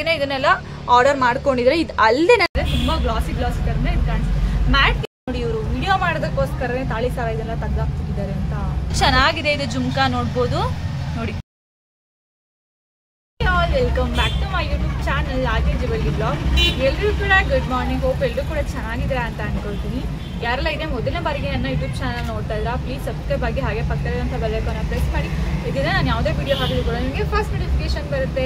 ಹಂಗಾಗಿನೇ ಇದನ್ನೆಲ್ಲ ಆರ್ಡರ್ ಮಾಡ್ಕೊಂಡಿದ್ರೆ. ಇದು ಅಲ್ಲದೆ ತುಂಬಾ ಗ್ಲಾಸಿ ತರನೇ ಇದು ಕಾಣಿಸುತ್ತೆ. ಮ್ಯಾಟ್ ನೋಡಿ, ಇವರು ವಿಡಿಯೋ ಮಾಡೋದಕ್ಕೋಸ್ಕರನೇ ತಾಳಿ ಸಾರ ಇದೆಲ್ಲ ತೆಗ್ದಾಕ್ತಿದ್ದಾರೆ ಅಂತ. ಚೆನ್ನಾಗಿದೆ ಇದು ಜುಮ್ಕಾ, ನೋಡ್ಬೋದು ನೋಡಿ. Welcome back to my YouTube channel RK jewellery blog. ಎಲ್ಲರೂ ಕೂಡ ಗುಡ್ ಮಾರ್ನಿಂಗ್. ಹೋಪ್ ಎಲ್ಲರೂ ಕೂಡ ಚೆನ್ನಾಗಿದ್ದೀರಾ ಅಂತ ಅನ್ಕೊಳ್ತೀನಿ. ಯಾರೆಲ್ಲ ಇದೆ ಮೊದಲನೇ ಬಾರಿಗೆ ನನ್ನ ಯೂಟ್ಯೂಬ್ ಚಾನಲ್ ನೋಡ್ತಾ ಇದ್ದೀರಾ, ಪ್ಲೀಸ್ ಸಬ್ಸ್ಕ್ರೈಬ್ ಆಗಿ ಹಾಗೆ ಪಕ್ಕದಲ್ಲಿರುವಂಥ ಬೆಲ್ ಐಕಾನ್ನ ಪ್ರೆಸ್ ಮಾಡಿ. ಇದರಿಂದ ನಾನು ಯಾವುದೇ ವಿಡಿಯೋ ಹಾಕಿದ್ರು ಕೂಡ ನಿಮಗೆ ಫಸ್ಟ್ ನೋಟಿಫಿಕೇಶನ್ ಬರುತ್ತೆ.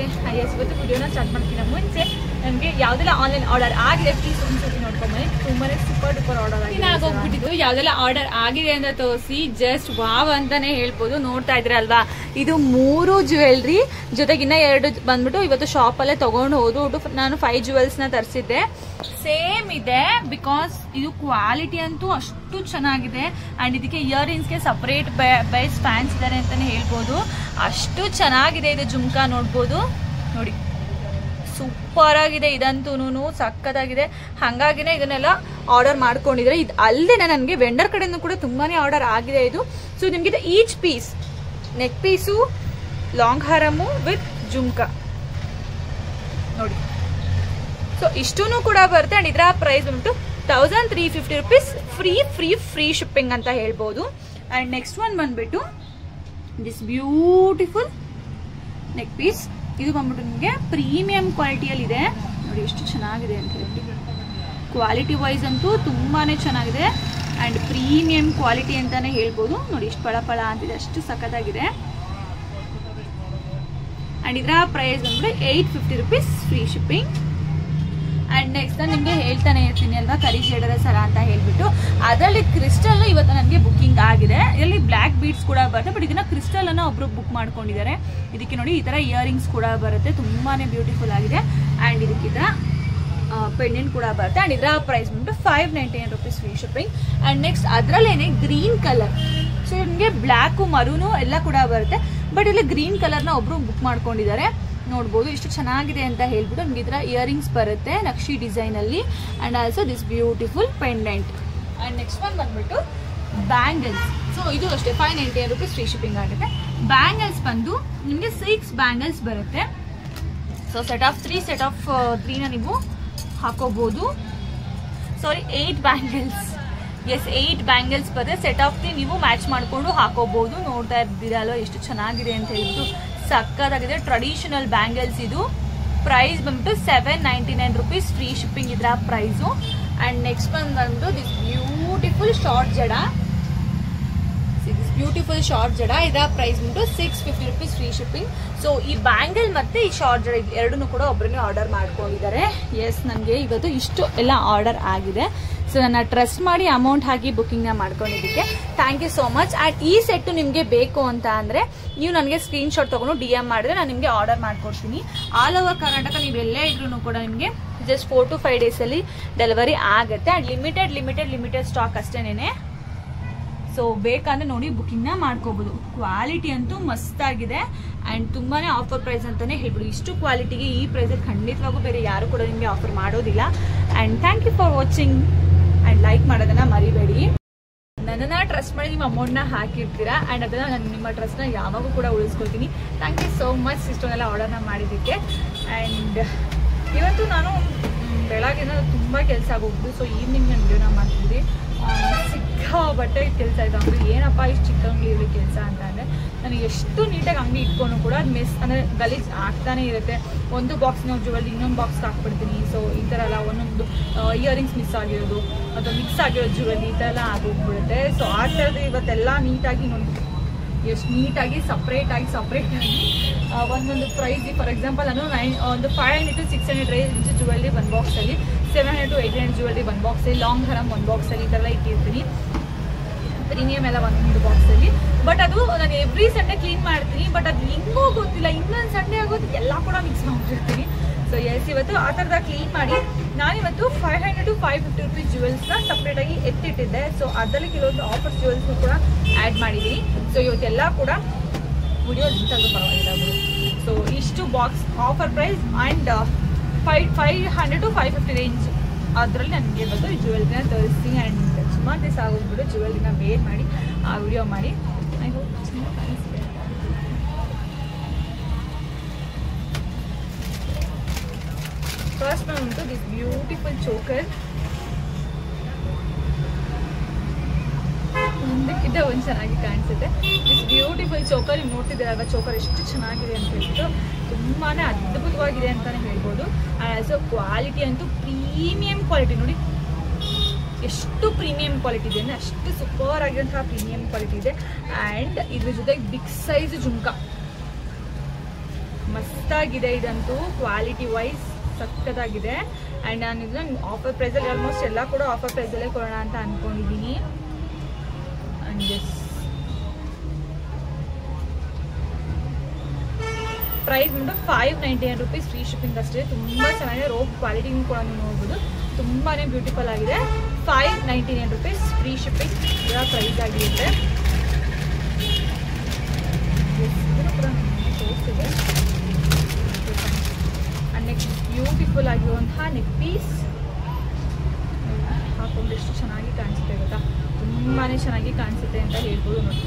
ಇವತ್ತು ವಿಡಿಯೋನ ಸ್ಟಾರ್ಟ್ ಮಾಡ್ತೀನಿ ಮುಂಚೆ ನನಗೆ ಯಾವುದೆಲ್ಲ ಆನ್ಲೈನ್ ಆರ್ಡರ್ ಆಗಿದೆ ಪ್ಲೀಸ್ ಒಂದ್ಸತಿ ನೋಡ್ಕೊಂಬನ್ನಿ. ತುಂಬಾ ಸೂಪರ್ ಆರ್ಡರ್ ಆಗೋಗ್ಬಿಟ್ಟಿದ್ದು. ಯಾವುದೆಲ್ಲ ಆರ್ಡರ್ ಆಗಿದೆ ಅಂತ ತೋರಿಸಿ ಜಸ್ಟ್ ವಾವ್ ಅಂತಾನೆ ಹೇಳ್ಬೋದು. ನೋಡ್ತಾ ಇದ್ರೆ ಅಲ್ವಾ, ಇದು 3 ಜ್ಯುವೆಲ್ರಿ ಜೊತೆಗೆ ಇನ್ನ 2 ಬಂದ್ಬಿಟ್ಟು ಇವತ್ತು ಶಾಪಲ್ಲೇ ತಗೊಂಡು ಹೋದ್ರು. ನಾನು 5 ಜ್ಯುವೆಲ್ಸ್ನ ತರಿಸಿದ್ದೆ. ಸೇಮ್ ಇದೆ ಬಿಕಾಸ್ ಇದು ಕ್ವಾಲಿಟಿ ಅಂತೂ ಅಷ್ಟು ಚೆನ್ನಾಗಿದೆ. ಅಂಡ್ ಇದಕ್ಕೆ ಇಯರಿಂಗ್ಸ್ಗೆ ಸಪರೇಟ್ ಬೇಸ್ ಫ್ಯಾನ್ಸ್ ಇದ್ದಾರೆ ಅಂತಾನೆ ಹೇಳ್ಬೋದು. ಅಷ್ಟು ಚೆನ್ನಾಗಿದೆ ಇದು ಜುಮ್ಕಾ, ನೋಡ್ಬೋದು ನೋಡಿ, ಸೂಪರ್ ಆಗಿದೆ. ಇದಂತೂ ಸಕ್ಕತ್ತಾಗಿದೆ. ಹಂಗಾಗಿನೇ ಇದನ್ನೆಲ್ಲ ಆರ್ಡರ್ ಮಾಡ್ಕೊಂಡಿದ್ರೆ. ಇದು ಅಲ್ಲದೆ ನನಗೆ ವೆಂಡರ್ ಕಡೆಯಿಂದ ಕೂಡ ತುಂಬಾನೇ ಆರ್ಡರ್ ಆಗಿದೆ ಇದು. ಸೊ ನಿಮ್ಗೆ each piece neck piece, long ಹಾರಮು ವಿತ್ ಜುಮ್ಕಾ ನೋಡಿ. ಸೊ ಇಷ್ಟೂ ಕೂಡ ಬರುತ್ತೆ. ಅಂಡ್ ಇದರ ಪ್ರೈಸ್ ಬಂದ್ಬಿಟ್ಟು 1350 rupees. ಫ್ರೀ ಶಿಪ್ಪಿಂಗ್ ಅಂತ ಹೇಳ್ಬೋದು. ಅಂಡ್ ನೆಕ್ಸ್ಟ್ ಒನ್ ಬಂದ್ಬಿಟ್ಟು ದಿಸ್ ಬ್ಯೂಟಿಫುಲ್ ನೆಕ್ ಪೀಸ್. ಇದು ಬಂದ್ಬಿಟ್ಟು ನಿಮಗೆ ಪ್ರೀಮಿಯಂ ಕ್ವಾಲಿಟಿಯಲ್ಲಿ ಇದೆ ನೋಡಿ, ಎಷ್ಟು ಚೆನ್ನಾಗಿದೆ ಅಂತ ಹೇಳಿ. ಕ್ವಾಲಿಟಿ ವೈಸ್ ಅಂತೂ ತುಂಬಾನೇ ಚೆನ್ನಾಗಿದೆ. ಅಂಡ್ ಪ್ರೀಮಿಯಂ ಕ್ವಾಲಿಟಿ ಅಂತಾನೆ ಹೇಳ್ಬೋದು ನೋಡಿ. ಎಷ್ಟು ಪಳ ಅಂತಿದೆ, ಅಷ್ಟು ಸಖತ್ತಾಗಿದೆ. ಅಂಡ್ ಇದರ ಪ್ರೈಸ್ ಬಂದ್ಬಿಟ್ಟು 850 rupees free shipping. And next ನಾನು ನಿಮಗೆ ಹೇಳ್ತಾನೆ ಇರ್ತೀನಿ ಅಲ್ವಾ, ಕರಿ ಜೇಡರ ಸರ ಅಂತ ಹೇಳ್ಬಿಟ್ಟು. ಅದರಲ್ಲಿ ಕ್ರಿಸ್ಟಲ್ ಇವತ್ತು ನನಗೆ ಬುಕ್ಕಿಂಗ್ ಆಗಿದೆ. ಇದರಲ್ಲಿ ಬ್ಲ್ಯಾಕ್ ಬೀಡ್ಸ್ ಕೂಡ ಬರುತ್ತೆ, ಬಟ್ ಇದನ್ನ ಕ್ರಿಸ್ಟಲ್ ಅನ್ನ ಒಬ್ರು ಬುಕ್ ಮಾಡ್ಕೊಂಡಿದ್ದಾರೆ. ಇದಕ್ಕೆ ನೋಡಿ ಈ ತರ ಇಯರಿಂಗ್ಸ್ ಕೂಡ ಬರುತ್ತೆ, ತುಂಬಾನೇ ಬ್ಯೂಟಿಫುಲ್ ಆಗಿದೆ. ಅಂಡ್ ಇದಕ್ಕೆ ಪೆಂಡೆಂಟ್ ಕೂಡ ಬರುತ್ತೆ. ಅಂಡ್ ಇದರ ಪ್ರೈಸ್ ಬಂದ್ಬಿಟ್ಟು 599 rupees free shipping. And next ಅದರಲ್ಲೇನೆ ಗ್ರೀನ್ ಕಲರ್. ಸೊ ನಿಮಗೆ ಬ್ಲ್ಯಾಕು ಮರೂನು ಎಲ್ಲ ಕೂಡ ಬರುತ್ತೆ, ಬಟ್ ಇಲ್ಲಿ ಗ್ರೀನ್ ಕಲರ್ನ ಒಬ್ರು ಬುಕ್ ಮಾಡ್ಕೊಂಡಿದ್ದಾರೆ. ನೋಡ್ಬೋದು ಎಷ್ಟು ಚೆನ್ನಾಗಿದೆ ಅಂತ ಹೇಳ್ಬಿಟ್ಟು. ನಿಮ್ಗೆ ಇದರ ಇಯರಿಂಗ್ಸ್ ಬರುತ್ತೆ ನಕ್ಷಿ ಡಿಸೈನ್ ಅಲ್ಲಿ. And also this beautiful pendant. And next one ಬಂದ್ಬಿಟ್ಟು ಬ್ಯಾಂಗಲ್ಸ್. ಸೊ ಇದು ಅಷ್ಟೇ 599 rupees ಫ್ರೀ ಶಿಪ್ಪಿಂಗ್ ಆಗುತ್ತೆ. ಬ್ಯಾಂಗಲ್ಸ್ ಬಂದು ನಿಮಗೆ 6 ಬ್ಯಾಂಗಲ್ಸ್ ಬರುತ್ತೆ. ಸೊ ಸೆಟ್ ಆಫ್ 3 ನೀವು ಹಾಕೋಬಹುದು. ಸಾರಿ 8 ಬ್ಯಾಂಗಲ್ಸ್. ಎಸ್ 8 ಬ್ಯಾಂಗಲ್ಸ್ ಬರುತ್ತೆ. ಸೆಟ್ ಆಫ್ 3 ನೀವು ಮ್ಯಾಚ್ ಮಾಡ್ಕೊಂಡು ಹಾಕೋಬಹುದು. ನೋಡ್ತಾ ಇದ್ದೀರಲ್ವ ಎಷ್ಟು ಚೆನ್ನಾಗಿದೆ ಅಂತ ಹೇಳ್ಬಿಟ್ಟು. ಸಕ್ಕತ್ತಾಗಿದೆ ಟ್ರೆಡಿಷನಲ್ ಬ್ಯಾಂಗಲ್ಸ್. ಇದು ಪ್ರೈಸ್ ಬಂದ್ಬಿಟ್ಟು 799 rupees ಫ್ರೀ ಶಿಪ್ಪಿಂಗ್ ಇದರ ಪ್ರೈಸು. ಅಂಡ್ ನೆಕ್ಸ್ಟ್ ಬಂದ್ಬಿಟ್ಟು ದಿಸ್ ಬ್ಯೂಟಿಫುಲ್ ಶಾರ್ಟ್ ಜಡ. ಇದರ ಪ್ರೈಸ್ ಬಂದ್ಬಿಟ್ಟು 650 rupees ಫ್ರೀ ಶಿಪ್ಪಿಂಗ್. ಸೊ ಈ ಬ್ಯಾಂಗಲ್ ಮತ್ತೆ ಈ ಶಾರ್ಟ್ ಜಡ ಎರಡನ್ನೂ ಕೂಡ ಒಬ್ಬರನ್ನೇ ಆರ್ಡರ್ ಮಾಡ್ಕೊಂಡಿದ್ದಾರೆ. ಎಸ್, ನನಗೆ ಇವತ್ತು ಇಷ್ಟು ಎಲ್ಲ ಆರ್ಡರ್ ಆಗಿದೆ. ಸೊ ನನ್ನ ಟ್ರಸ್ಟ್ ಮಾಡಿ ಅಮೌಂಟ್ ಹಾಕಿ ಬುಕ್ಕಿಂಗ್ನ ಮಾಡ್ಕೊಂಡಿದ್ದಕ್ಕೆ thank you so much. And ಈ ಸೆಟ್ಟು ನಿಮಗೆ ಬೇಕು ಅಂತ ಅಂದರೆ ನೀವು ನನಗೆ ಸ್ಕ್ರೀನ್ಶಾಟ್ ತೊಗೊಂಡು DM ಮಾಡಿದ್ರೆ ನಾನು ನಿಮಗೆ ಆರ್ಡರ್ ಮಾಡ್ಕೊಡ್ತೀನಿ. ಆಲ್ ಓವರ್ ಕರ್ನಾಟಕ ನೀವು ಎಲ್ಲೇ ಇದ್ರೂ ಕೂಡ ನಿಮಗೆ ಜಸ್ಟ್ 4 to 5 ಡೇಸಲ್ಲಿ ಡೆಲಿವರಿ ಆಗುತ್ತೆ. ಆ್ಯಂಡ್ ಲಿಮಿಟೆಡ್ ಸ್ಟಾಕ್ ಅಷ್ಟೇನೆ. ಸೊ ಬೇಕಂದ್ರೆ ನೋಡಿ ಬುಕ್ಕಿಂಗ್ನ ಮಾಡ್ಕೋಬಹುದು. ಕ್ವಾಲಿಟಿ ಅಂತೂ ಮಸ್ತಾಗಿದೆ. ಆ್ಯಂಡ್ ತುಂಬಾನೇ ಆಫರ್ ಪ್ರೈಸ್ ಅಂತಾನೆ ಹೇಳ್ಬಿಡು. ಇಷ್ಟು ಕ್ವಾಲಿಟಿಗೆ ಈ ಪ್ರೈಸಲ್ಲಿ ಖಂಡಿತವಾಗೂ ಬೇರೆ ಯಾರು ಕೂಡ ನಿಮಗೆ ಆಫರ್ ಮಾಡೋದಿಲ್ಲ. And thank you for watching. And like ಮಾಡೋದನ್ನ ಮರಿಬೇಡಿ. ನನ್ನನ್ನು ಟ್ರಸ್ಟ್ ಮಾಡಿ ನಿಮ್ಮ ಅಮೌಂಟ್ನ ಹಾಕಿರ್ತೀರಾ. ಆ್ಯಂಡ್ ಅದನ್ನು ನಾನು ನಿಮ್ಮ ಟ್ರಸ್ಟ್ನ ಯಾವಾಗೂ ಕೂಡ ಉಳಿಸ್ಕೊಳ್ತೀನಿ. ಥ್ಯಾಂಕ್ ಯು ಸೋ ಮಚ್ ಇಷ್ಟೊಂದೆಲ್ಲ ಆರ್ಡರ್ನ ಮಾಡಿದ್ದಕ್ಕೆ. ಆ್ಯಂಡ್ ಇವತ್ತು ನಾನು ಬೆಳಗಿನ ತುಂಬ ಕೆಲಸ ಆಗೋಗ್ಬಿಟ್ಟು. ಸೊ ಈವ್ನಿಂಗ್ ನಾನು ವಿಡಿಯೋನ ಮಾಡ್ತಿದ್ದೆ. ಸಿಕ್ಕಾಬಟ್ಟೆ ಕೆಲಸ ಇದೆ. ಅಂಗಡಿ ಏನಪ್ಪ ಇಷ್ಟು ಚಿಕ್ಕ ಅಂಗಡಿ ಇರಲಿ ಕೆಲಸ ಅಂತ ಅಂದರೆ ನನಗೆ ಎಷ್ಟು ನೀಟಾಗಿ ಅಂಗಡಿ ಇಟ್ಕೊಂಡು ಕೂಡ ಅದು ಮಿಸ್ ಅಂದರೆ ಗಲೀಜು ಆಗ್ತಾನೆ ಇರುತ್ತೆ. ಒಂದು ಬಾಕ್ಸ್ನ ಜುವೆಲ್ ಇನ್ನೊಂದು ಬಾಕ್ಸ್ಗೆ ಹಾಕ್ಬಿಡ್ತೀನಿ. ಸೊ ಈ ಥರ ಎಲ್ಲ ಒಂದೊಂದು ಇಯರಿಂಗ್ಸ್ ಮಿಸ್ ಆಗಿರೋದು ಅಥವಾ ಮಿಕ್ಸ್ ಆಗಿರೋ ಜುವೆಲ್ ಈ ಥರ ಎಲ್ಲ ಆಗೋಗ್ಬಿಡುತ್ತೆ. ಸೊ ಆ ಥರದ್ದು ಇವತ್ತೆಲ್ಲ ನೀಟಾಗಿ ನೋಡಿ, ಎಷ್ಟು ನೀಟಾಗಿ ಸಪ್ರೇಟಾಗಿ ಒಂದೊಂದು ಪ್ರೈಸ್. ಫಾರ್ ಎಕ್ಸಾಂಪಲ್ ನಾನು ಒಂದು 500 to 600 ರೇಂಜ್ ಜುವೆಲ್ರಿ ಒಂದು ಬಾಕ್ಸಲ್ಲಿ, 700 to 800 ಜುವೆಲ್ರಿ ಒಂದು ಬಾಕ್ಸಲ್ಲಿ, ಲಾಂಗ್ ಹರಮ್ ಒಂದು ಬಾಕ್ಸಲ್ಲಿ ಈ ಥರ ಎಲ್ಲ ಇಟ್ಟಿರ್ತೀನಿ. ಪ್ರೀಮಿಯಮ್ ಎಲ್ಲ ಒಂದು ಬಾಕ್ಸಲ್ಲಿ. ಬಟ್ ಅದು ನಾನು ಎವ್ರಿ ಸಂಡೇ ಕ್ಲೀನ್ ಮಾಡ್ತೀನಿ. ಬಟ್ ಅದು ಹೆಂಗೋ ಗೊತ್ತಿಲ್ಲ, ಇನ್ನೊಂದು ಸಂಡೇ ಆಗೋದು ಎಲ್ಲ ಕೂಡ ಮಿಕ್ಸ್ ಮಾಡಿರ್ತೀನಿ. ಸೊ ಎಸ್, ಇವತ್ತು ಆ ಥರದ ಕ್ಲೀನ್ ಮಾಡಿ ನಾನಿವತ್ತು 500 to 550 rupees ಜುವೆಲ್ಸ್ನ ಸಪ್ರೇಟಾಗಿ ಎತ್ತಿಟ್ಟಿದ್ದೆ. ಸೊ ಅದರಲ್ಲಿ ಕೆಲವೊಂದು ಆಫರ್ ಜುವೆಲ್ಸ್ನು ಕೂಡ ಆ್ಯಡ್ ಮಾಡಿದ್ದೀನಿ. ಸೊ ಇವತ್ತೆಲ್ಲ ಕೂಡ ವಿಡಿಯೋ ಲಿಂಕಲ್ಲೂ ಪರವಾಗಿಲ್ಲ. ಸೊ ಇಷ್ಟು box offer price. And 500 to 550 range ಅದರಲ್ಲಿ ನನಗೆ ಇವತ್ತು ಈ ಜುವೆಲ್ರಿನ ತರಿಸ್ತೀನಿ. ಆ್ಯಂಡ್ ಸುಮಾರು ದಿವಸ ಆಗೋಗ್ಬಿಟ್ಟು ಜುವೆಲ್ರಿನ ವೇರ್ ಮಾಡಿ ಆ ವಿಡಿಯೋ ಮಾಡಿ. ಐ ಹೋಪ್ ಫಸ್ಟ್ ಬಂದು ದಿಸ್ ಬ್ಯೂಟಿಫುಲ್ ಚೋಕರ್, ಒಂದಕ್ಕಿಂತ ಒಂದು ಚೆನ್ನಾಗಿ ಕಾಣಿಸುತ್ತೆ. ದಿಸ್ ಬ್ಯೂಟಿಫುಲ್ ಚೋಕರ್, ನೀವು ನೋಡ್ತಿದ್ದೀರಲ್ವ ಚೋಕರ್ ಎಷ್ಟು ಚೆನ್ನಾಗಿದೆ ಅಂತ ಹೇಳ್ಬಿಟ್ಟು, ತುಂಬಾ ಅದ್ಭುತವಾಗಿದೆ ಅಂತಲೇ ಹೇಳ್ಬೋದು. ಆ್ಯಸ್ ಕ್ವಾಲಿಟಿ ಅಂತೂ ಪ್ರೀಮಿಯಂ ಕ್ವಾಲಿಟಿ, ನೋಡಿ ಎಷ್ಟು ಪ್ರೀಮಿಯಂ ಕ್ವಾಲಿಟಿ ಇದೆ ಅಂದರೆ ಅಷ್ಟು ಸೂಪರ್ ಆಗಿರುವಂತಹ ಪ್ರೀಮಿಯಂ ಕ್ವಾಲಿಟಿ ಇದೆ. ಆ್ಯಂಡ್ ಇದ್ರ ಜೊತೆಗೆ ಬಿಗ್ ಸೈಜ್ ಜುಮ್ಕಾ ಮಸ್ತಾಗಿದೆ. ಇದಂತೂ ಕ್ವಾಲಿಟಿ ವೈಸ್ ಸಕ್ಕತ್ತಾಗಿದೆ. ಆ್ಯಂಡ್ ನಾನು ಇದನ್ನ ಆಫರ್ ಪ್ರೈಸಲ್ಲಿ ಆಲ್ಮೋಸ್ಟ್ ಎಲ್ಲ ಕೂಡ ಆಫರ್ ಪ್ರೈಸಲ್ಲೇ ಕೊಡೋಣ ಅಂತ ಅಂದ್ಕೊಂಡಿದ್ದೀನಿ. ಆ್ಯಂಡ್ ಎಸ್ ಪ್ರೈಸ್ ಬಂದು 599 rupees, ಫ್ರೀ ಶಿಪ್ಪಿಂಗ್ ಅಷ್ಟೇ. ತುಂಬ ಚೆನ್ನಾಗಿದೆ, ರೋಪ್ ಕ್ವಾಲಿಟಿನೂ ಕೂಡ ನೀವು ನೋಡ್ಬೋದು, ತುಂಬಾ ಬ್ಯೂಟಿಫುಲ್ ಆಗಿದೆ. 599 rupees, ಫ್ರೀ ಶಿಪ್ಪಿಂಗ್ ಇದರ ಪ್ರೈಸ್ ಆಗಿರುತ್ತೆ. ಇದನ್ನು ಕೂಡ ತೋರಿಸ್ತಿದೆ. ನೆಕ್ಸ್ಟ್ ಬ್ಯೂಟಿಫುಲ್ ಆಗಿರುವಂತಹ ನೆಕ್ ಪೀಸ್ ಹಾಕೊಂಡು ಎಷ್ಟು ಚೆನ್ನಾಗಿ ಕಾಣಿಸುತ್ತೆ ಗೊತ್ತಾ, ತುಂಬಾ ಚೆನ್ನಾಗಿ ಕಾಣಿಸುತ್ತೆ ಅಂತ ಹೇಳ್ಬೋದು. ನೋಡಿ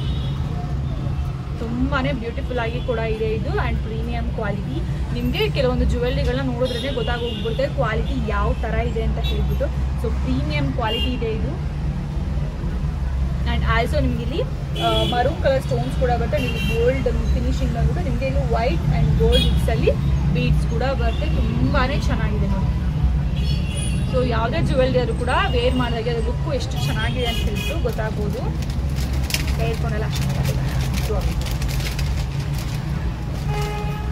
ತುಂಬಾ ಬ್ಯೂಟಿಫುಲ್ ಆಗಿ ಕೂಡ ಇದೆ ಇದು. ಆ್ಯಂಡ್ ಪ್ರೀಮಿಯಂ ಕ್ವಾಲಿಟಿ, ನಿಮಗೆ ಕೆಲವೊಂದು ಜ್ಯುವೆಲ್ರಿಗಳನ್ನ ನೋಡಿದ್ರೆ ಗೊತ್ತಾಗೋಗ್ಬಿಡುತ್ತೆ ಕ್ವಾಲಿಟಿ ಯಾವ ಥರ ಇದೆ ಅಂತ ಹೇಳ್ಬಿಟ್ಟು. ಸೊ ಪ್ರೀಮಿಯಂ ಕ್ವಾಲಿಟಿ ಇದೆ ಇದು. ಆ್ಯಂಡ್ ಆಲ್ಸೋ ನಿಮಗೆ ಇಲ್ಲಿ ಮರೂನ್ ಕಲರ್ ಸ್ಟೋನ್ಸ್ ಕೂಡ ಬರುತ್ತೆ. ನಿಮಗೆ ಗೋಲ್ಡ್ ಫಿನಿಶಿಂಗ್ ಬಂದ್ಬಿಟ್ಟು ನಿಮಗೆ ಇಲ್ಲಿ ವೈಟ್ ಆ್ಯಂಡ್ ಗೋಲ್ಡ್ ಮಿಕ್ಸಲ್ಲಿ ಬೀಡ್ಸ್ ಕೂಡ ಬರುತ್ತೆ. ತುಂಬಾ ಚೆನ್ನಾಗಿದೆ ನೋಡಿ. ಸೊ ಯಾವುದೇ ಜ್ಯುವೆಲ್ರಿ ಅದು ಕೂಡ ವೇರ್ ಮಾಡಿದಾಗೆ ಅದು ಲುಕ್ಕು ಎಷ್ಟು ಚೆನ್ನಾಗಿದೆ ಅಂತ ಹೇಳ್ಬಿಟ್ಟು ಗೊತ್ತಾಗ್ಬೋದು. ಹೇಳ್ಕೊಂಡೆಲ್ಲ ಅಷ್ಟು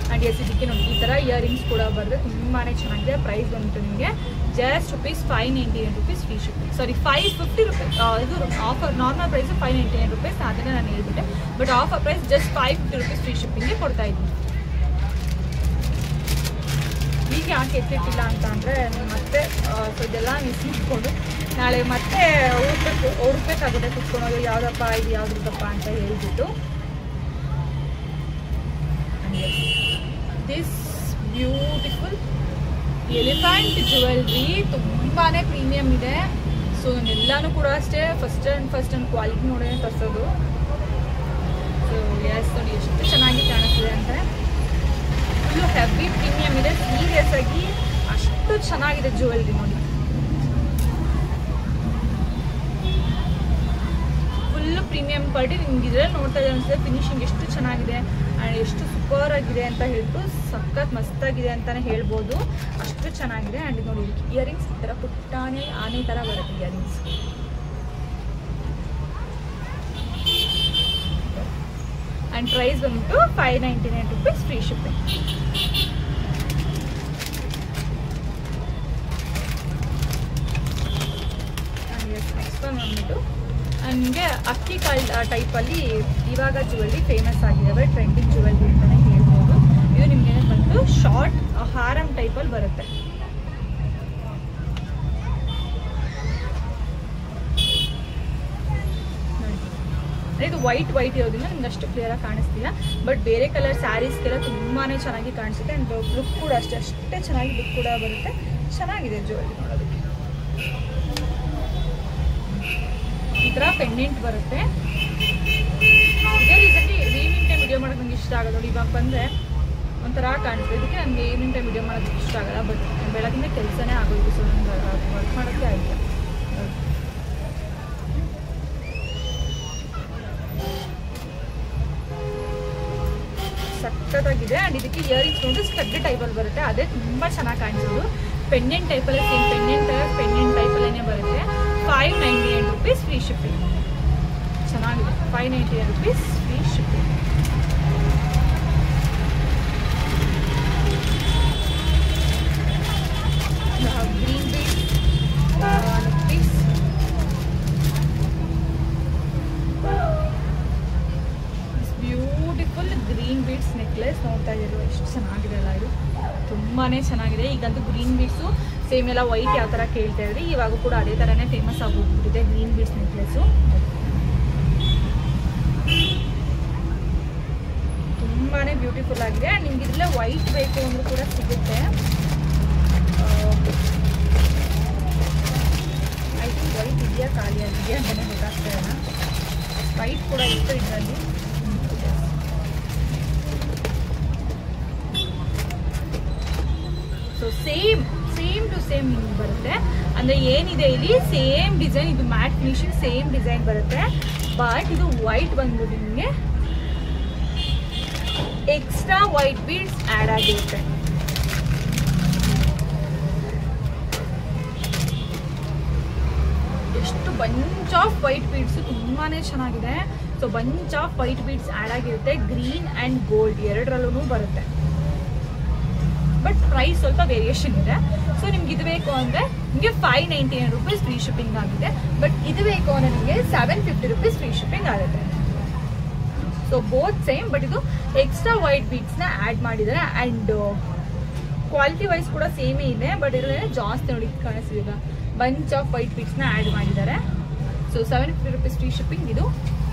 ಆ್ಯಂಡ್ ಎಸ್ ಇದಕ್ಕೆ ನೋಡಿ ಈ ಥರ ಇಯರಿಂಗ್ಸ್ ಕೂಡ ಬರುತ್ತೆ. ತುಂಬಾ ಚೆನ್ನಾಗಿದೆ. ಪ್ರೈಸ್ ಬಂದ್ಬಿಟ್ಟು ನಿಮಗೆ just ₹599 free shipping, sorry 550 rupees. ಇದು ಆಫರ್ ನಾರ್ಮಲ್ ಪ್ರೈಸ್ 599 rupees, ಅದನ್ನು ನಾನು ಹೇಳ್ಬಿಟ್ಟೆ. But offer price just 550 rupees free ಶಿಪ್ಪಿಂಗ್ಗೆ ಕೊಡ್ತಾ ಇದ್ದೀನಿ. ಈಗ ಯಾಕೆ ಎತ್ತಿಟ್ಟಿಲ್ಲ ಅಂತ ಅಂದರೆ ಮತ್ತೆ ಸೊ ಇದೆಲ್ಲ ಮಿಸ್ ಮಾಡಿಕೊಂಡು ನಾಳೆ ಮತ್ತೆ ಹುಡುಕ್ಬೇಕಾಗುತ್ತೆ ಕುತ್ಕೊಳೋದು, ಯಾವುದಪ್ಪ ಇದು ಯಾವುದಪ್ಪ ಅಂತ ಹೇಳ್ಬಿಟ್ಟು. ದಿಸ್ ಬ್ಯೂಟಿಫುಲ್ ಎಲಿಫೆಂಟ್ ಜ್ಯುವೆಲ್ರಿ ತುಂಬಾ ಪ್ರೀಮಿಯಂ ಇದೆ. ಸೊ ಎಲ್ಲನೂ ಕೂಡ ಅಷ್ಟೇ ಫಸ್ಟ್ ಆ್ಯಂಡ್ ಕ್ವಾಲಿಟಿ ನೋಡಿ ತರಿಸೋದು. ಸೊ ಎಸ್ ನೋಡಿ ಎಷ್ಟು ಚೆನ್ನಾಗಿ ಕಾಣಿಸ್ತಿದೆ ಅಂದರೆ ಫುಲ್ಲು ಹೆವಿ ಪ್ರೀಮಿಯಂ ಇದೆ. ಸೀರಿಯಸ್ ಆಗಿ ಅಷ್ಟು ಚೆನ್ನಾಗಿದೆ ಜ್ಯುವೆಲ್ರಿ ನೋಡಿ. Full premium quality. ನಿಮ್ಗೆ ಇದರಲ್ಲಿ ನೋಡ್ತಾ ಇದೆ ಅನಿಸುತ್ತೆ ಫಿನಿಶಿಂಗ್ ಎಷ್ಟು ಚೆನ್ನಾಗಿದೆ ಆ್ಯಂಡ್ ಎಷ್ಟು ಸೂಪರ್ ಆಗಿದೆ ಅಂತ ಹೇಳ್ಬಿಟ್ಟು, ಸಖತ್ ಮಸ್ತಾಗಿದೆ ಅಂತಲೇ ಹೇಳ್ಬೋದು. ಅಷ್ಟು ಚೆನ್ನಾಗಿದೆ. ಆ್ಯಂಡ್ ನೋಡಿ ಇಯರಿಂಗ್ಸ್ ಈ ಥರ ಪುಟ್ಟಾನೆ ಆನೆ ಥರ ಬರುತ್ತೆ ಇಯರಿಂಗ್ಸ್. ಆ್ಯಂಡ್ ಪ್ರೈಸ್ ಬಂದ್ಬಿಟ್ಟು 599 rupees ಫ್ರೀ ಶಿಪ್ಪಿಂಗ್. ನೆಕ್ಸ್ಟ್ ಬಂದ್ಬಿಟ್ಟು ನನಗೆ ಅಕ್ಕಿ ಕಾಳು ಟೈಪಲ್ಲಿ ಇವಾಗ ಜ್ಯುವೆಲ್ರಿ ಫೇಮಸ್ ಆಗಿದ್ದಾವೆ, ಟ್ರೆಂಡಿಂಗ್ ಜ್ಯುವೆಲ್ರಿ ಅಂತಲೇ ಹೇಳ್ಬೋದು. ಇದು ನಿಮಗೆ ಬಂದು ಶಾರ್ಟ್ ಹಾರಂ ಟೈಪಲ್ಲಿ ಬರುತ್ತೆ. ಇದು ವೈಟ್ ಇರೋದ್ರಿಂದ ನಿಮ್ಗೆ ಅಷ್ಟು ಕ್ಲಿಯರಾಗಿ ಕಾಣಿಸ್ತಿಲ್ಲ. ಬಟ್ ಬೇರೆ ಕಲರ್ ಸ್ಯಾರೀಸ್ಗೆಲ್ಲ ತುಂಬಾ ಚೆನ್ನಾಗಿ ಕಾಣಿಸುತ್ತೆ. ಆ್ಯಂಡ್ ಲುಕ್ ಕೂಡ ಅಷ್ಟೇ ಚೆನ್ನಾಗಿ ಲುಕ್ ಕೂಡ ಬರುತ್ತೆ. ಚೆನ್ನಾಗಿದೆ ಜ್ಯುವೆಲ್ರಿ ನೋಡೋದಕ್ಕೆ. ಈ ಥರ ಪೆಂಡೆಂಟ್ ಬರುತ್ತೆ. ಇದೇ ರೀಸೆಂಟ್ಲಿ ಈವ್ನಿಂಗ್ ಟೈಮ್ ವಿಡಿಯೋ ಮಾಡೋಕ್ಕೆ ನಂಗೆ ಇಷ್ಟ ಆಗೋದು. ನೋಡಿ ಇವಾಗ ಬಂದರೆ ಒಂಥರ ಕಾಣಿಸುತ್ತೆ. ಇದಕ್ಕೆ ನನಗೆ ಈವ್ನಿಂಗ್ ಟೈಮ್ ವಿಡಿಯೋ ಮಾಡೋಕ್ಕೆ ಇಷ್ಟ ಆಗಲ್ಲ. ಬಟ್ ಬೆಳಗಿನ ಕೆಲಸನೇ ಆಗೋದು. ಸೊ ನಂಗೆ ವರ್ಕ್ ಮಾಡೋಕ್ಕೆ ಆಗಿಲ್ಲ. ಸಖತ್ತಾಗಿದೆ. ಆ್ಯಂಡ್ ಇದಕ್ಕೆ ಇಯರಿಂಗ್ಸ್ ನೋಡಿ ಸ್ಟಡ್ ಟೈಪಲ್ಲಿ ಬರುತ್ತೆ. ಅದೇ ತುಂಬ ಚೆನ್ನಾಗಿ ಕಾಣಿಸೋದು. ಪೆಂಡೆಂಟ್ ಟೈಪಲ್ಲೇ ಸೇಮ್ ಪೆಂಡೆಂಟ್ ಟೈಪಲ್ಲೇ ಬರುತ್ತೆ. 599 rupees ಫ್ರೀ ಶಿಪ್ಪಿಂಗ್. ಚೆನ್ನಾಗಿದೆ. 599 rupees free shipping. Green beads beautiful green beads necklace ನೋಡ್ತಾ ಇದ್ದೀರೋ ಎಷ್ಟು ಚೆನ್ನಾಗಿದೆ ಅಲ್ಲ. ಇದು ತುಂಬಾ ಚೆನ್ನಾಗಿದೆ. ಈಗಂತೂ ಗ್ರೀನ್ ಬೀಡ್ಸು ಸೇಮ್ ಎಲ್ಲ ವೈಟ್ ಯಾವ ಥರ ಕೇಳ್ತಾ ಇದ್ರಿ, ಇವಾಗ ಕೂಡ ಅದೇ ಥರನೇ ಫೇಮಸ್ ಆಗೋಗ್ಬಿಟ್ಟಿದೆ ಗ್ರೀನ್ ಬೀಡ್ಸ್ ನೆಕ್ಲೆಸ್ಸು. ತುಂಬಾ ಬ್ಯೂಟಿಫುಲ್ ಆಗಿದೆ. ಆ್ಯಂಡ್ ನಿಮ್ಗೆ ಇದರಲ್ಲೇ ವೈಟ್ ಬೇಕು ಅಂದರೂ ಕೂಡ ಸಿಗುತ್ತೆ. ಐ ಥಿಂಕ್ ವೈಟ್ ಇದೆಯಾ ಖಾಲಿ ಆಗಿದೆಯಾ ಅಂತಲೇ ಗೊತ್ತಾಗ್ತಾ ಇಲ್ಲ. ವೈಟ್ ಕೂಡ ಇತ್ತು ಇದರಲ್ಲಿ. ಸೊ ಸೇಮ್ ಟು ಸೇಮ್ ನಿಮ್ಗೆ ಬರುತ್ತೆ. ಅಂದ್ರೆ ಏನಿದೆ ಇಲ್ಲಿ ಸೇಮ್ ಡಿಸೈನ್, ಇದು ಮ್ಯಾಟ್ ಫಿನಿಶಿಂಗ್ ಸೇಮ್ ಡಿಸೈನ್ ಬರುತ್ತೆ. ಬಟ್ ಇದು ವೈಟ್ ಬಂದ್ಬಿಟ್ಟು ನಿಮಗೆ ಎಕ್ಸ್ಟ್ರಾ ವೈಟ್ ಬೀಡ್ಸ್ ಆ್ಯಡ್ ಆಗಿರುತ್ತೆ. ಎಷ್ಟು ಬಂಚ್ ಆಫ್ ವೈಟ್ ಬೀಡ್ಸ್, ತುಂಬಾನೇ ಚೆನ್ನಾಗಿದೆ. So bunch of white beads add ಆಗಿರುತ್ತೆ. ಗ್ರೀನ್ ಆ್ಯಂಡ್ ಗೋಲ್ಡ್ ಎರಡರಲ್ಲೂ ಬರುತ್ತೆ. ಬಟ್ ಪ್ರೈಸ್ ಸ್ವಲ್ಪ ವೇರಿಯೇಷನ್ ಇದೆ. ಸೊ ನಿಮ್ಗೆ ಇದು ಬೇಕು ಅಂದರೆ ನಿಮಗೆ 599 ರೂಪೀಸ್ ಫ್ರೀ ಶಿಪ್ಪಿಂಗ್ ಆಗಿದೆ. ಬಟ್ ಇದು ಬೇಕು ಅಂದರೆ ನಿಮಗೆ 750 ರೂಪೀಸ್ ಫ್ರೀ ಶಿಪ್ಪಿಂಗ್ ಆಗುತ್ತೆ. ಸೊ ಬೋತ್ ಸೇಮ್, ಬಟ್ ಇದು ಎಕ್ಸ್ಟ್ರಾ ವೈಟ್ ಬೀಡ್ಸ್ನ ಆ್ಯಡ್ ಮಾಡಿದ್ದಾರೆ. ಆ್ಯಂಡ್ ಕ್ವಾಲಿಟಿ ವೈಸ್ ಕೂಡ ಸೇಮೇ ಇದೆ. ಬಟ್ ಇದರಲ್ಲಿ ಜಾಸ್ತಿ ನೋಡಿ ಕಾಣಿಸ್ತಿಲ್ಲ, ಬಂಚ್ ಆಫ್ ವೈಟ್ ಬೀಡ್ಸ್ನ ಆ್ಯಡ್ ಮಾಡಿದ್ದಾರೆ. ಸೊ 750 ರೂಪೀಸ್ ಫ್ರೀ ಶಿಪ್ಪಿಂಗ್, ಇದು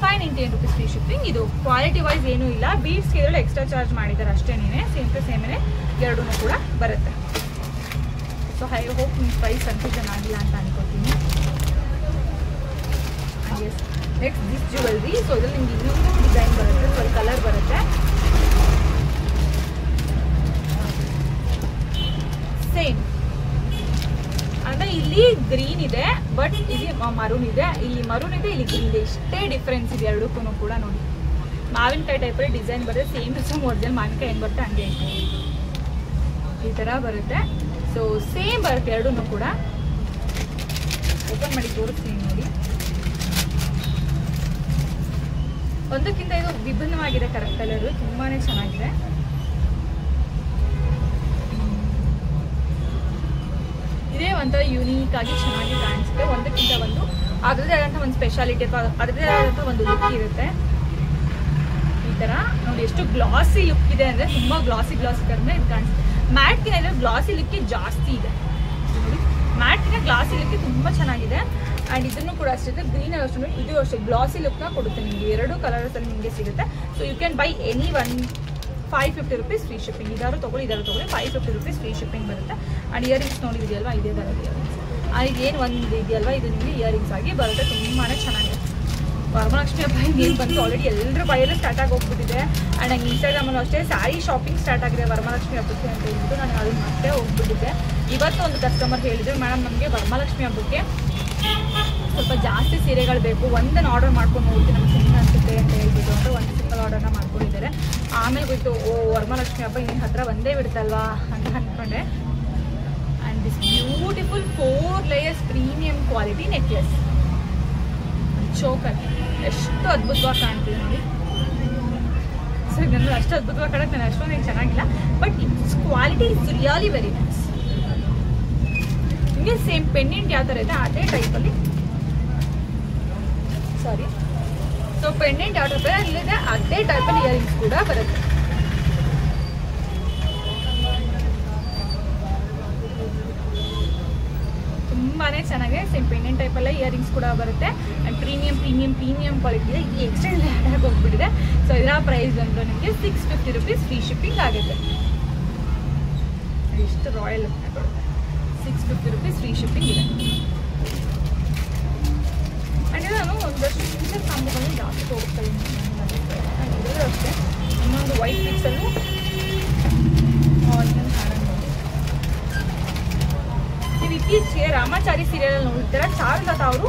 599 ರೂಪೀಸ್ ಫ್ರೀ ಶಿಪ್ಪಿಂಗ್. ಇದು ಕ್ವಾಲಿಟಿ ವೈಸ್ ಏನೂ ಇಲ್ಲ, ಬೀಡ್ಸ್ಗೆ ಇದರಲ್ಲಿ ಎಕ್ಸ್ಟ್ರಾ ಚಾರ್ಜ್ ಮಾಡಿದ್ದಾರೆ ಅಷ್ಟೇನೇ. ಸೇಮ್ ಟು ಸೇಮೇ ಎರಡೂ ಕೂಡ ಬರುತ್ತೆ. ಸೊ ಐ ಹೋಪ್ ನಿಮ್ಮ ಪ್ರೈಸ್ ಕನ್ಫ್ಯೂಷನ್ ಆಗಿಲ್ಲ ಅಂತ ಅನ್ಕೋತೀನಿ. Yes, next this jewellery. So ಇದರಲ್ಲಿ ನಿಮ್ಗೆ ಇನ್ನೊಂದು ಡಿಸೈನ್ ಬರುತ್ತೆ, ಸ್ವಲ್ಪ ಕಲರ್ ಬರುತ್ತೆ. ಸೇಮ್ ಅಂದರೆ ಇಲ್ಲಿ ಗ್ರೀನ್ ಇದೆ, ಬಟ್ ಇಲ್ಲಿ ಮರೂನ್ ಇದೆ. ಇಲ್ಲಿ ಮರೂನ್ ಇದೆ, ಇಲ್ಲಿ ಗ್ರೀನ್ ಇದೆ. ಇಷ್ಟೇ ಡಿಫ್ರೆನ್ಸ್ ಇದೆ ಎರಡಕ್ಕೂ ಕೂಡ. ನೋಡಿ, ಮಾವಿನಕಾಯಿ ಟೈಪಲ್ಲಿ ಡಿಸೈನ್ ಬರುತ್ತೆ. ಸೇಮ್ ಟು ಸೇಮ್ ಒರಿಜಿನಲ್ ಮಾವಿನಕಾಯಿ ಹೆಂಗೆ ಬರುತ್ತೆ ಹಂಗೆ ಈ ಥರ ಬರುತ್ತೆ. ಸೊ ಸೇಮ್ ಬರುತ್ತೆ ಎರಡೂ ಕೂಡ. ಓಪನ್ ಮಾಡಿ ತೋರಿಸ್ತೀನಿ ನೋಡಿ. ಒಂದಕ್ಕಿಂತ ಇದು ವಿಭಿನ್ನವಾಗಿದೆ ಕರೆಕ್ಟ್ ಕಲರು, ತುಂಬಾ ಚೆನ್ನಾಗಿದೆ. ಇದೇ ಒಂಥರ ಯೂನೀಕ್ ಆಗಿ ಚೆನ್ನಾಗಿ ಕಾಣಿಸುತ್ತೆ. ಒಂದಕ್ಕಿಂತ ಒಂದು ಅದರದೇ ಆದಂಥ ಒಂದು ಸ್ಪೆಷಾಲಿಟಿ ಅಥವಾ ಅದರದೇ ಆದಂಥ ಒಂದು ಲುಕ್ ಇರುತ್ತೆ. ಈ ಥರ ನೋಡಿ ಎಷ್ಟು ಗ್ಲಾಸಿ ಲುಕ್ ಇದೆ ಅಂದರೆ, ತುಂಬ ಗ್ಲಾಸಿ ಅಂದರೆ ಇದು ಕಾಣಿಸುತ್ತೆ. ಮ್ಯಾಟ್ಗಿನ ಅಂದರೆ ಗ್ಲಾಸಿ ಲುಕ್ಕಿ ಜಾಸ್ತಿ ಇದೆ ನೋಡಿ. ಮ್ಯಾಟ್ಗಿನ ಗ್ಲಾಸಿ ಲುಕ್ಕಿ ತುಂಬ ಚೆನ್ನಾಗಿದೆ. ಆ್ಯಂಡ್ ಇದನ್ನು ಕೂಡ ಅಷ್ಟೇ, ಗ್ರೀನ್ ಅಷ್ಟು ಇದು ಅಷ್ಟೇ ಗ್ಲಾಸಿ ಲುಕ್ನ ಕೊಡುತ್ತೆ ನಿಮಗೆ. ಎರಡು ಕಲರ್ಸಲ್ಲಿ ನಿಮಗೆ ಸಿಗುತ್ತೆ. So you can buy any one. 550 rupees free shipping. ಇದಾರು ತೊಗೊಳ್ಳಿ 550 ರೂಪೀಸ್ ಫ್ರೀ ಶಿಪ್ಪಿಂಗ್ ಬರುತ್ತೆ. ಆ್ಯಂಡ್ ಇಯರಿಂಗ್ಸ್ ನೋಡಿದೆಯಲ್ವಾ, ಇದೇ ಥರದ ಇಯರಿಂಗ್ಸ್. ಏನು ಒಂದು ಇದೆಯಲ್ವಾ, ಇದು ನಿಮಗೆ ಇಯರಿಂಗ್ಸ್ ಆಗಿ ಬರುತ್ತೆ. ತುಂಬಾ ಚೆನ್ನಾಗಿದೆ. ವರಮಹಾಲಕ್ಷ್ಮಿ ಹಬ್ಬ ಏನು ಬಂತು, ಆಲ್ರೆಡಿ ಎಲ್ಲರೂ ಬೈಯಲ್ಲೇ ಸ್ಟಾರ್ಟ್ ಆಗಿ ಹೋಗ್ಬಿಟ್ಟಿದೆ. ಆ್ಯಂಡ್ ನಂಗೆ ಇನ್ಸ್ಟಾಗ್ರಾಮಲ್ಲೂ ಅಷ್ಟೇ ಸ್ಯಾರಿ ಶಾಪಿಂಗ್ ಸ್ಟಾರ್ಟ್ ಆಗಿದೆ ವರಮಹಾಲಕ್ಷ್ಮಿ ಹಬ್ಬಕ್ಕೆ ಅಂತ ಹೇಳ್ಬಿಟ್ಟು ನಾನು ಅದನ್ನು ಮತ್ತೆ ಹೋಗ್ಬಿಟ್ಟಿದ್ದೆ. ಇವತ್ತು ಒಂದು ಕಸ್ಟಮರ್ ಹೇಳಿದ್ರು, ಮೇಡಮ್ ನಮಗೆ ವರಮಹಾಲಕ್ಷ್ಮಿ ಹಬ್ಬಕ್ಕೆ ಸ್ವಲ್ಪ ಜಾಸ್ತಿ ಸೀರೆಗಳು ಬೇಕು, ಒಂದನ್ನು ಆರ್ಡರ್ ಮಾಡ್ಕೊಂಡು ನೋಡ್ತೀನಿ ನಮ್ಗೆ ಹೆಂಗೆ ಅನಿಸುತ್ತೆ ಅಂತ ಹೇಳ್ಬಿಟ್ಟು ಅಂತ ಒಂದು ಸಿಂಪಲ್ ಆರ್ಡರ್ನ ಮಾಡ್ಕೊಂಡಿದ್ದಾರೆ. ಆಮೇಲೆ ಬಿಟ್ಟು ವರಮಹಾಲಕ್ಷ್ಮಿ ಹಬ್ಬ ಇನ್ನು ಹತ್ರ ಒಂದೇ ಬಿಡುತ್ತಲ್ವಾ ಅಂತ ಅಂದ್ಕೊಂಡೆ. And this beautiful 4 layers premium quality necklace choker ಎಷ್ಟು ಅದ್ಭುತವಾಗಿ ಕಾಣ್ತೀವಿ ನೋಡಿ. ಸೊ ನನಗೆ ಅಷ್ಟು ಅದ್ಭುತವಾಗಿ ಕಾಣಕ್ಕೆ ನಾನು ಅಷ್ಟೊಂದು ಚೆನ್ನಾಗಿಲ್ಲ, but it's quality it's really very nice. ನಿಮಗೆ ಸೇಮ್ ಪೆಂಡೆಂಟ್ ಯಾವ ಥರ ಇದೆ ಅದೇ ಟೈಪಲ್ಲಿ, ಸೊ ಪೆಂಡೆಂಟ್ ಯಾವ ಟೈಪ್ ಇಲ್ಲಿದೆ ಅದೇ ಟೈಪಲ್ಲಿ ಇಯರಿಂಗ್ಸ್ ಕೂಡ ಬರುತ್ತೆ. ತುಂಬಾ ಚೆನ್ನಾಗಿದೆ. ಸೇಮ್ ಪೆಂಡೆಂಟ್ ಟೈಪಲ್ಲೇ ಇಯರಿಂಗ್ಸ್ ಕೂಡ ಬರುತ್ತೆ. ಆ್ಯಂಡ್ ಪ್ರೀಮಿಯಂ ಕ್ವಾಲಿಟಿ ಇದೆ. ಈ ಎಕ್ಸ್ಟೆಂಡ್ ಆಗಿ ಹೋಗ್ಬಿಟ್ಟಿದೆ. ಸೊ ಇದರ ಪ್ರೈಸ್ ಬಂದು ನಿಮಗೆ 650 ರೂಪೀಸ್ ಫ್ರೀ ಶಿಪ್ಪಿಂಗ್ ಆಗುತ್ತೆ. ಎಷ್ಟು ರಾಯಲ್ 650 ರೂಪೀಸ್ ಫ್ರೀ ಶಿಪ್ಪಿಂಗ್ ಇದೆ. ಆ್ಯಂಡ್ ನಾನು ಒಂದಷ್ಟು ಸಿಂಗಲ್ ಕಾಂಬೋಗಳನ್ನು ಜಾಸ್ತಿ ಹೋಗ್ತಾ ಇದ್ದೀನಿ. ಇದರಲ್ಲೂ ಅಷ್ಟೇ ಇನ್ನೊಂದು ವೈಟ್ ಮಿಕ್ಸಲ್ಲೂ ಇನ್ನೊಂದು ಹಾಡನ್ನು ನೀವು ಇತ್ತೀಚೆಗೆ ರಾಮಾಚಾರಿ ಸೀರಿಯಲ್ ನೋಡ್ತೀರಾ, ಶಾರದಾ ಅವರು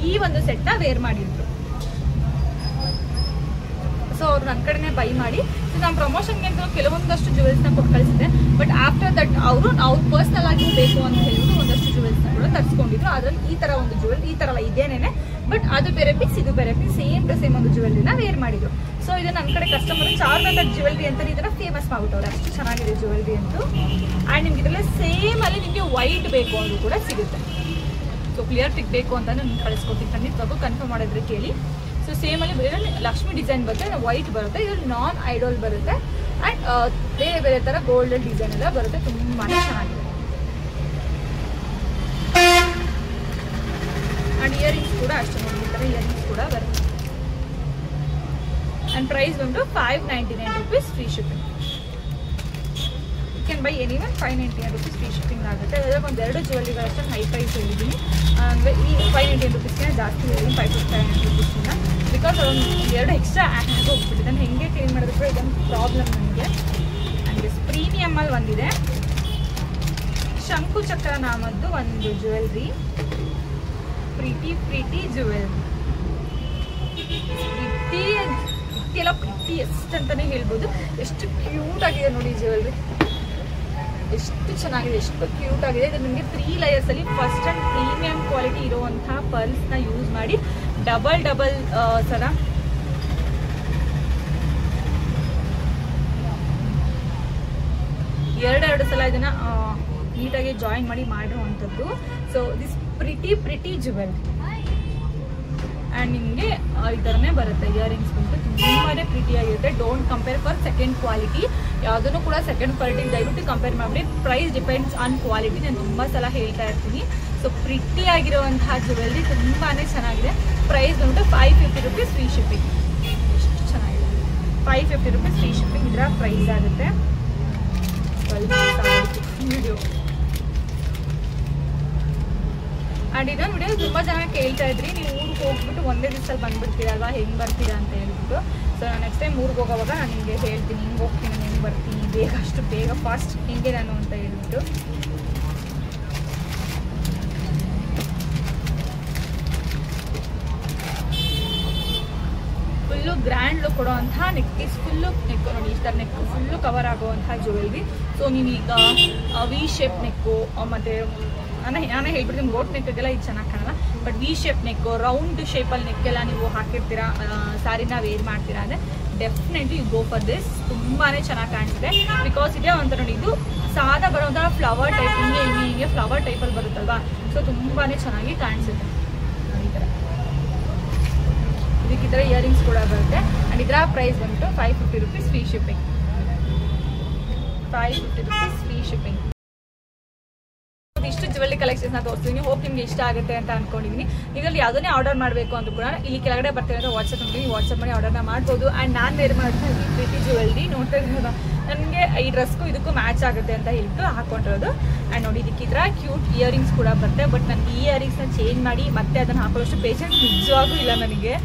ಈ ಒಂದು ಸೆಟ್ನ ವೇರ್ ಮಾಡಿದ್ರು. ಸೊ ಅವ್ರು ನನ್ನ ಕಡೆನೇ ಬೈ ಮಾಡಿ, ಸೊ ನಮ್ಮ ಪ್ರಮೋಷನ್ಗೆ ಅಂತ ಕೆಲವೊಂದಷ್ಟು ಜ್ಯುವೆಲ್ಸ್ನ ಕೊಟ್ಟು ಕಳಿಸಿದೆ. ಬಟ್ ಆಫ್ಟರ್ ದಟ್ ಅವರು ಪರ್ಸ್ನಲ್ ಆಗಿ ಬೇಕು ಅಂತ ಹೇಳಿದ್ರು ಒಂದಷ್ಟು ಜ್ಯುವೆಲ್ಸ್ನ ಕೂಡ ತರಿಸ್ಕೊಂಡಿದ್ರು. ಅದರಲ್ಲಿ ಈ ಥರ ಒಂದು ಜ್ಯುವೆಲ್ ಈ ಥರ ಇದೇನೇನೆ, ಬಟ್ ಅದು ಬೇರೆ ಪೀಸ್ ಇದು ಬೇರೆ ಪೀಸ್, ಸೇಮ್ ಟು ಸೇಮ್ ಒಂದು ಜ್ಯುವೆಲ್ರಿನ ವೇರ್ ಮಾಡಿದ್ರು. ಸೊ ಇದು ನನ್ನ ಕಡೆ ಕಸ್ಟಮರ್ ಚಾರ್ಮಿನಾರ್ ಜ್ಯುವೆಲ್ರಿ ಅಂತ ಇದನ್ನ ಫೇಮಸ್ ಮಾಡ್ಬಿಟ್ಟವ್ರೆ, ಅಷ್ಟು ಚೆನ್ನಾಗಿದೆ ಜ್ಯುವೆಲ್ರಿ ಅಂತೂ. ಆ್ಯಂಡ್ ನಿಮ್ಗೆ ಇದರಲ್ಲಿ ಸೇಮ್ ಅಲ್ಲಿ ನಿಮಗೆ ವೈಟ್ ಬೇಕು ಅಂದ್ರೂ ಕೂಡ ಸಿಗುತ್ತೆ. ಸೊ ಕ್ಲಿಯರ್ ಪಿಕ್ ಬೇಕು ಅಂತ ನಾನು ಕಳಿಸ್ಕೊಡ್ತೀನಿ, ಖಂಡಿತವಾಗೂ ಕನ್ಫರ್ಮ್ ಮಾಡಿದ್ರೆ ಕೇಳಿ. ಸೊ ಸೇಮಲ್ಲಿ ಇದರಲ್ಲಿ ಲಕ್ಷ್ಮಿ ಡಿಸೈನ್ ಬರುತ್ತೆ, ವೈಟ್ ಬರುತ್ತೆ, ಇದರಲ್ಲಿ ನಾನ್ ಐಡೋಲ್ ಬರುತ್ತೆ. ಆ್ಯಂಡ್ ಬೇರೆ ಬೇರೆ ಥರ ಗೋಲ್ಡನ್ ಡಿಸೈನ್ ಎಲ್ಲ ಬರುತ್ತೆ. ತುಂಬಾ ಚೆನ್ನಾಗಿದೆ. ಆ್ಯಂಡ್ ಇಯರಿಂಗ್ಸ್ ಕೂಡ ಅಷ್ಟೇ ನೋಡಿ, ಈ ಥರ ಇಯರಿಂಗ್ಸ್ ಕೂಡ ಬರುತ್ತೆ. ಆ್ಯಂಡ್ ಪ್ರೈಸ್ ಬಂದು 599 rupees free shipping. You can buy any one 599 rupees free shipping ಆಗುತ್ತೆ. ಅದರಲ್ಲಿ ಒಂದೆರಡು ಜ್ಯುವೆಲ್ರಿಗಳಷ್ಟು ಹೈ ಪ್ರೈಸ್ ಹೇಳಿದ್ದೀನಿ, ಅಂದರೆ ಈ 599 ರೂಪೀಸ್ಗೆ ಜಾಸ್ತಿ ಹೇಳಿದ್ದೀನಿ, 559 ರೂಪೀಸ್ನ. ಬಿಕಾಸ್ ಅದೊಂದು ಎರಡು ಎಕ್ಸ್ಟ್ರಾ ಆ್ಯಡ್ ಹೋಗ್ಬಿಟ್ಟಿದೆ. ನಾನು ಹೆಂಗೆ ಕ್ಲೀನ್ ಮಾಡಿದ್ರು ಕೂಡ ಇದೊಂದು ಪ್ರಾಬ್ಲಮ್ ನನಗೆ. ಆ್ಯಂಡ್ ದಿಸ್ ಪ್ರೀಮಿಯಂ ಅಲ್ಲಿ ಒಂದಿದೆ, ಶಂಕು ಚಕ್ರ ನಾಮದ್ದು ಒಂದು ಜ್ಯುವೆಲ್ರಿ, ಪ್ರಿಟಿ ಜ್ಯುವೆಲ್ರಿ. ಪ್ರಿಟಿ ಪ್ರಿಟಿಯೆಸ್ಟ್ ಅಂತಾನೆ ಹೇಳ್ಬೋದು. ಎಷ್ಟು ಕ್ಯೂಟ್ ಆಗಿದೆ ನೋಡಿ ಜ್ಯುವೆಲ್ರಿ, ಎಷ್ಟು ಚೆನ್ನಾಗಿದೆ, ಎಷ್ಟು ಕ್ಯೂಟ್ ಆಗಿದೆ. ಇದು ನಿಮಗೆ 3 layers ಅಲ್ಲಿ ಫಸ್ಟ್ ಅಂಡ್ ಪ್ರೀಮಿಯಂ ಕ್ವಾಲಿಟಿ ಇರುವಂತಹ ಪರ್ಲ್ಸ್ ನ ಯೂಸ್ ಮಾಡಿ ಡಬಲ್ ಸಲ ಎರಡು ಸಲ ಇದನ್ನ ನೀಟಾಗಿ ಜಾಯಿನ್ ಮಾಡಿ ಮಾಡಿರುವಂಥದ್ದು. So this pretty jewellery and ನಿಮಗೆ ಈ ಥರನೇ ಬರುತ್ತೆ. ಇಯರಿಂಗ್ಸ್ ಬಂದು ತುಂಬಾ ಪ್ರಿಟಿ ಆಗಿರುತ್ತೆ. Don't compare for second quality, ಯಾವುದನ್ನು ಕೂಡ ಸೆಕೆಂಡ್ ಕ್ವಾಲಿಟಿ ದಯವಿಟ್ಟು ಕಂಪೇರ್ ಮಾಡಿ. ಪ್ರೈಸ್ ಡಿಪೆಂಡ್ಸ್ ಆನ್ ಕ್ವಾಲಿಟಿ, ನಾನು ತುಂಬ ಸಲ ಹೇಳ್ತಾ ಇರ್ತೀನಿ. ಸೊ ಪ್ರಿಟಿ ಆಗಿರುವಂತಹ ಜ್ಯುವೆಲ್ರಿ ತುಂಬಾ ಚೆನ್ನಾಗಿದೆ. ಪ್ರೈಸ್ ಬಂದ್ಬಿಟ್ಟು 550 rupees ಫ್ರೀ ಶಿಪ್ಪಿಂಗ್. ಎಷ್ಟು ಚೆನ್ನಾಗಿದೆ, 550 rupees ಫ್ರೀ ಶಿಪ್ಪಿಂಗ್ ಇದರ ಪ್ರೈಸ್ ಆಗುತ್ತೆ. ವಿಡಿಯೋ ಆ್ಯಂಡ್ ಇದೊಂದು ವಿಡಿಯೋ ತುಂಬ ಜನ ಕೇಳ್ತಾ ಇದ್ರಿ, ನೀವು ಊರಿಗೆ ಹೋಗ್ಬಿಟ್ಟು ಒಂದೇ ದಿವಸದಲ್ಲಿ ಬಂದುಬಿಡ್ತೀರಲ್ವಾ, ಹೆಂಗೆ ಬರ್ತೀರಾ ಅಂತ ಹೇಳ್ಬಿಟ್ಟು. ಸೊ ನಾನು ನೆಕ್ಸ್ಟ್ ಟೈಮ್ ಊರಿಗೆ ಹೋಗೋವಾಗ ನಾನು ನಿಮಗೆ ಹೇಳ್ತೀನಿ, ಹಿಂಗೆ ಹೋಗ್ತೀನಿ, ನಾನು ಹೆಂಗೆ ಬರ್ತೀನಿ, ಅಷ್ಟು ಬೇಗ ಫಾಸ್ಟ್ ಹೆಂಗೆ ನಾನು ಅಂತ ಹೇಳ್ಬಿಟ್ಟು. ಫುಲ್ಲು ಗ್ರ್ಯಾಂಡ್ ಲುಕ್ ಕೊಡುವಂತಹ ನೆಕ್ ಪೀಸ್, ಫುಲ್ಲು ನೆಕ್ ನೋಡಿ, ಈ ಥರ ನೆಕ್ ಫುಲ್ಲು ಕವರ್ ಆಗುವಂತಹ ಜ್ಯುವೆಲ್ರಿ. ಸೊ ನೀವೀಗ ವಿ ಶೇಪ್ ನೆಕ್ಕು ಮತ್ತು ನಾನೇ ಹೇಳ್ಬಿಡ್ತೀನಿ, ಬೋಟ್ ನೆಕ್ಗೆಲ್ಲ ಇದು ಚೆನ್ನಾಗಿ ಕಾಣಲ್ಲ, but V shape neck, round ಶೇಪಲ್ಲಿ ನೆಕ್ಕೆಲ್ಲ ನೀವು ಹಾಕಿರ್ತೀರಾ, ಸ್ಯಾರಿನ ವೇರ್ ಮಾಡ್ತೀರಾ ಅಂದರೆ definitely you go for this. ತುಂಬಾ ಚೆನ್ನಾಗಿ ಕಾಣಿಸುತ್ತೆ. ಬಿಕಾಸ್ ಇದೇ ಅಂತ ನೋಡಿ, ಇದು ಸಾದಾ ಬರುವಂತಹ ಫ್ಲವರ್ ಟೈಪ್, ಹಿಂಗೆ ಫ್ಲವರ್ ಟೈಪಲ್ಲಿ ಬರುತ್ತಲ್ವಾ. ಸೊ ತುಂಬಾ ಚೆನ್ನಾಗಿ ಕಾಣಿಸುತ್ತೆ. ಈ ಥರ ಇದಕ್ಕೆ ಈ ಥರ ಇಯರಿಂಗ್ಸ್ ಕೂಡ ಬರುತ್ತೆ. ಆ್ಯಂಡ್ ಇದರ ಪ್ರೈಸ್ ಬಂದ್ಬಿಟ್ಟು 550 rupees free shipping. 550 rupees free shipping. ಇಷ್ಟು ಜ್ಯುವೆಲ್ರಿ ಕಲೆಕ್ಷನ್ಸ್ ನ ತೋರಿಸ್ತೀನಿ. ಹೋಪ್ ನಿಮ್ಗೆ ಇಷ್ಟ ಆಗುತ್ತೆ ಅಂತ ಅನ್ಕೊಂಡಿದ್ದೀನಿ. ಇದರಲ್ಲಿ ಯಾವುದನ್ನೇ ಆರ್ಡರ್ ಮಾಡಬೇಕು ಅಂತ ಕೂಡ ಇಲ್ಲಿ ಕೆಳಗಡೆ ಬರ್ತೀವಿ ಅಂತ ವಾಟ್ಸಪ್ ಮಾಡಿ ಆರ್ಡರ್ನ ಮಾಡ್ಬೋದು. ಆ್ಯಂಡ್ ನಾನು ವೇರ್ ಮಾಡ್ತಾ ಈ ಪ್ರಿಟಿ ಜ್ಯುವೆಲ್ರಿ ನೋಡ್ತಾ ಇದ್ದೀರ, ನನಗೆ ಈ ಡ್ರೆಸ್ಗೂ ಇದಕ್ಕೂ ಮ್ಯಾಚ್ ಆಗುತ್ತೆ ಅಂತ ಹೇಳ್ಬಿಟ್ಟು ಹಾಕೊಂಡಿರೋದು. ಆ್ಯಂಡ್ ನೋಡಿ, ಇದಕ್ಕೆ ಈ ಥರ ಕ್ಯೂಟ್ ಇಯರಿಂಗ್ಸ್ ಕೂಡ ಬರುತ್ತೆ. ಬಟ್ ನನಗೆ ಈ ಇಯರಿಂಗ್ಸ್ನ ಚೇಂಜ್ ಮಾಡಿ ಮತ್ತೆ ಅದನ್ನು ಹಾಕೊಳ್ಳೋಷ್ಟು ಪೇಷನ್ಸ್ ನಿಜವಾಗೂ ಇಲ್ಲ ನನಗೆ.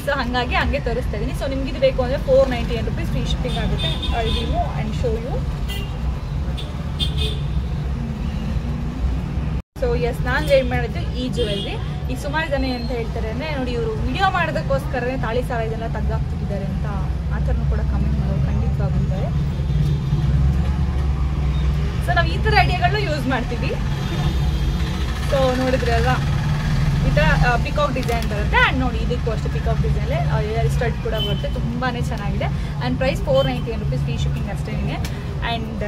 ಸೊ ಹಾಗಾಗಿ ಹಂಗೆ ತೋರಿಸ್ತಾ ಇದ್ದೀನಿ. ಸೊ ನಿಮ್ಗೆ ಇದು ಬೇಕು ಅಂದರೆ 499 rupees ಫ್ರೀ ಶಿಪ್ಪಿಂಗ್ ಆಗುತ್ತೆ. I remove and show you. So yes, ನಾನು ವೇರ್ ಮಾಡಿದ್ದು ಈ ಜ್ಯುವೆಲ್ರಿ. ಈಗ ಸುಮಾರು ಜನ ಅಂತ ಹೇಳ್ತಾರೆ ಅಂದರೆ, ನೋಡಿ ಇವರು ವಿಡಿಯೋ ಮಾಡೋದಕ್ಕೋಸ್ಕರನೇ ತಾಳಿ ಸಾರ ಇದೆಲ್ಲ ತೆಗ್ದಾಕ್ತಿದ್ದಾರೆ ಅಂತ ಆ ಥರನೂ ಕೂಡ ಕಮೆಂಟ್ ಮಾಡೋದು ಖಂಡಿತವಾಗಿದ್ದಾರೆ. ಸೊ ನಾವು ಈ ಥರ ಐಡಿಯಾಗಳನ್ನೂ ಯೂಸ್ ಮಾಡ್ತೀವಿ. ಸೊ ನೋಡಿದ್ರೆ ಅಲ್ವಾ, ಈ ಥರ ಪಿಕಾಕ್ ಡಿಸೈನ್ ಬರುತ್ತೆ. ಆ್ಯಂಡ್ ನೋಡಿ, ಇದಕ್ಕೂ ಅಷ್ಟೇ ಪಿಕಾಕ್ ಡಿಸೈನಲ್ಲೇ ಸ್ಟಡ್ ಕೂಡ ಬರುತ್ತೆ. ತುಂಬಾ ಚೆನ್ನಾಗಿದೆ. And price 499 rupees free shipping ಅಷ್ಟೇ. And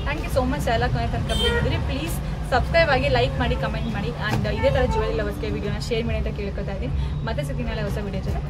thank you so much ಎಲ್ಲ ಕೊನೆ ತನಕ ಬಂದಿದ್ದೀರಿ. ಪ್ಲೀಸ್ ಸಬ್ಸ್ಕ್ರೈಬ್ ಆಗಿ, ಲೈಕ್ ಮಾಡಿ, ಕಮೆಂಟ್ ಮಾಡಿ. ಆ್ಯಂಡ್ ಇದೇ ಥರ ಜ್ಯುವೆಲ್ರಿ ಲವರ್ಸ್ಗೆ ವಿಡಿಯೋನ ಶೇರ್ ಮಾಡಿ ಅಂತ ಕೇಳ್ಕೊತಾ ಇದ್ದೀನಿ. ಮತ್ತೆ ಸಿಗ್ತೀನಿ ಹೊಸ ವಿಡಿಯೋ ಜೊತೆ.